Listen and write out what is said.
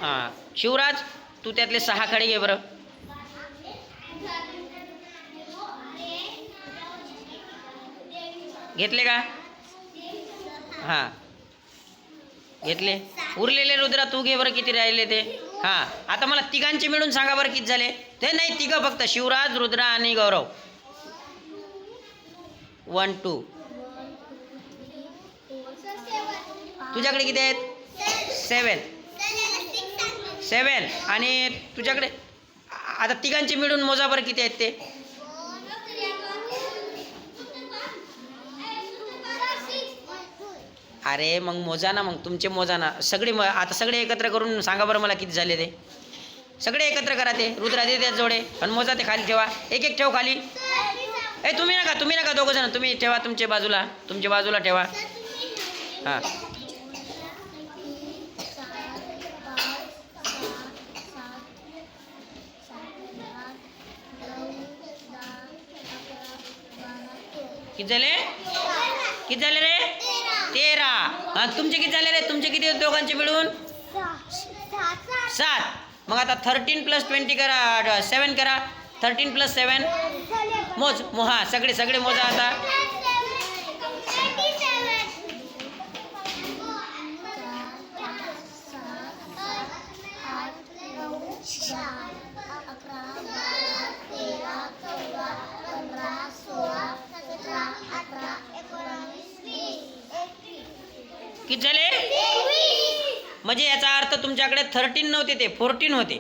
हां शिवराज तू त्यातले 6 खडे घे बरं. घेतले का? हां घेतले. उरलेले रुद्रा तू घे बरं किती राहिले ते. हां आता मला तिघांचे मिळून सांगा बरं किती झाले ते. नाही तिघं फक्त शिवराज रुद्रा आणि गौरव. 1 2 तुझ्याकडे किती आहेत? 7 आणि तुझ्याकडे आता तिघांचे मिळून मोजा बरं किती आहेत ते. अरे मग मोजा ना, मग तुमचे मोजा ना सगळे. आता सगळे एकत्र करून सांगा बरं मला किती झाले ते. सगळे एकत्र करा ते. रुद्रा दे त्या जोडे आणि मोजा ते खाली ठेवा. एक एक ठेव खाली. तुम्ही नका दोघं जण तुम्ही ठेवा तुमच्या बाजूला ठेवा. हां किती झाले रे? 13. हां तुमचे किती झाले रे? तुमचे किती दोघांचे मिळून? 7. मग आता 13 + 20 करा. 7 करा. 13 + 7 मोज. हां सगळे मोजा आता. किती झाले? म्हणजे याचा अर्थ तुमच्याकडे 13 नव्हते ते 14 होते.